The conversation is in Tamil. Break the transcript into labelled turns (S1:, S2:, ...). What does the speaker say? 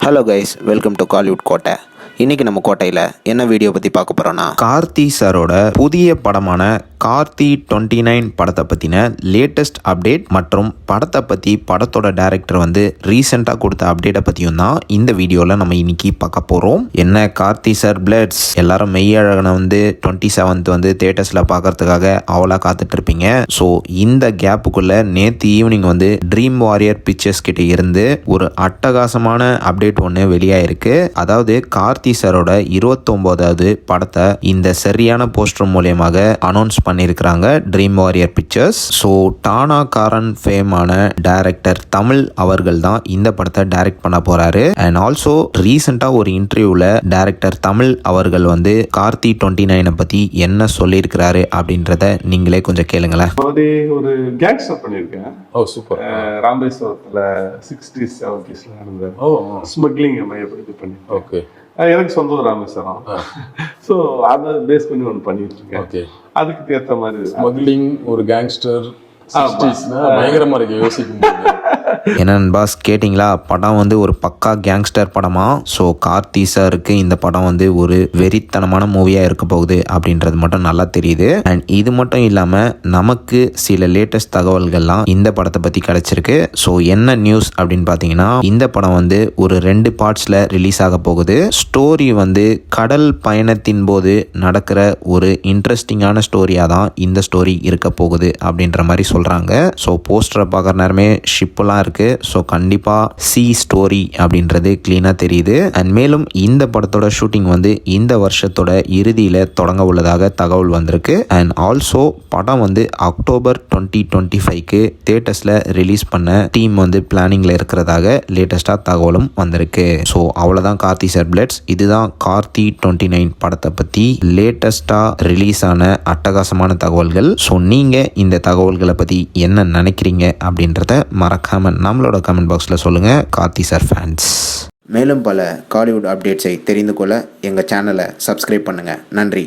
S1: Hello guys, welcome to Kollywood கோட்டை. இன்றைக்கி நம்ம கோட்டையில் என்ன வீடியோ பற்றி பார்க்க போகிறோன்னா, கார்த்தி சாரோட புதிய படமான கார்த்தி 29 படத்தை பற்றின லேட்டஸ்ட் அப்டேட் மற்றும் படத்தை பற்றி படத்தோட டைரக்டர் வந்து ரீசெண்டாக கொடுத்த அப்டேட்டை பற்றியும் தான் இந்த வீடியோவில் நம்ம இன்னைக்கு பார்க்க போகிறோம். என்ன கார்த்தி சார் பிளட்ஸ் எல்லாரும் மெய்யழகனை வந்து 27th வந்து தேட்டர்ஸில் பார்க்கறதுக்காக அவளாக காத்துட்ருப்பீங்க. ஸோ இந்த கேப்புக்குள்ளே நேற்று ஈவினிங் வந்து ட்ரீம் வாரியர் பிக்சர்ஸ் கிட்ட இருந்து ஒரு அட்டகாசமான அப்டேட் ஒன்று வெளியாயிருக்கு. அதாவது கார்த்தி சாரோட 29வது படத்தை இந்த சரியான போஸ்டர் மூலியமாக அனௌன்ஸ் பண்ணியிருக்கிறாங்க ட்ரீம் வாரியர் பிக்சர்ஸ். ஸோ டானா காரன் ஃபேமான டைரக்டர் தமிழ் அவர்கள் தான் இந்த படத்தை டைரக்ட் பண்ண போறாரு. அண்ட் ஆல்சோ ரீசெண்டாக ஒரு இன்டர்வியூவில் டைரக்டர் தமிழ் அவர்கள் வந்து கார்த்தி 29 பற்றி என்ன சொல்லியிருக்கிறாரு அப்படின்றத நீங்களே கொஞ்சம் கேளுங்களேன்.
S2: ஒரு கேங்ஸ்டர் பண்ணியிருக்கேன்.
S3: ஓ சூப்பர்.
S2: ராமேஸ்வரத்தில் 60s 70s நடந்த ஸ்மக்லிங் மையப்படுத்தி பண்ணி.
S3: ஓகே.
S2: எனக்கு சொந்த ராமேஸ்வரம். ஸோ அதை பேஸ் பண்ணி ஒன்று பண்ணிட்டு இருக்கேன்.
S3: ஓகே.
S2: அதுக்கு ஏற்ற மாதிரி
S3: ஸ்மக்லிங் ஒரு கேங்ஸ்டர் பயங்கரமா இருக்கு யோசிக்கும்.
S1: என்னன்னு பாஸ் கேட்டிங்களா, படம் வந்து ஒரு பக்கா கேங்ஸ்டர் படமா. ஸோ கார்த்தி சாருக்கு இந்த படம் வந்து ஒரு வெறித்தனமான மூவியாக இருக்க போகுது அப்படின்றது மட்டும் நல்லா தெரியுது. அண்ட் இது மட்டும் இல்லாமல் நமக்கு சில லேட்டஸ்ட் தகவல்கள்லாம் இந்த படத்தை பற்றி கிடச்சிருக்கு. ஸோ என்ன நியூஸ் அப்படின்னு பார்த்தீங்கன்னா, இந்த படம் வந்து ஒரு 2 பார்ட்ஸில் ரிலீஸ் ஆக போகுது. ஸ்டோரி வந்து கடல் பயணத்தின் போது நடக்கிற ஒரு இன்ட்ரெஸ்டிங்கான ஸ்டோரியாக தான் இந்த ஸ்டோரி இருக்க போகுது அப்படின்ற மாதிரி சொல்கிறாங்க. ஸோ போஸ்டரை பார்க்குற நேரமே ஷிப்பெல்லாம் இருக்குது. ஸோ கண்டிப்பாக சி ஸ்டோரி அப்படின்றது கிளீனாக தெரியுது. அண்ட் மேலும் இந்த படத்தோட ஷூட்டிங் வந்து இந்த வருஷத்தோட இறுதியில் தொடங்க உள்ளதாக தகவல் வந்திருக்கு. அண்ட் ஆல்சோ படம் வந்து அக்டோபர் 2025க்கு தேட்டர்ஸில் ரிலீஸ் பண்ண டீம் வந்து பிளானிங்கில் இருக்கிறதாக லேட்டஸ்டாக தகவலும் வந்திருக்கு. ஸோ அவ்வளோதான் கார்த்தி சார் பிளட்ஸ். இதுதான் கார்த்தி 29 படத்தை பற்றி லேட்டஸ்டாக ரிலீஸ் ஆன அட்டகாசமான தகவல்கள். ஸோ நீங்கள் இந்த தகவல்களை பற்றி என்ன நினைக்கிறீங்க அப்படின்றத மறக்காம நம்மளோட கமெண்ட் பாக்ஸில் சொல்லுங்கள் கார்த்தி சார் ஃபேன்ஸ். மேலும் பல காலிவுட் அப்டேட்ஸை தெரிந்து கொள்ள எங்கள் சேனலை சப்ஸ்கிரைப் பண்ணுங்கள். நன்றி.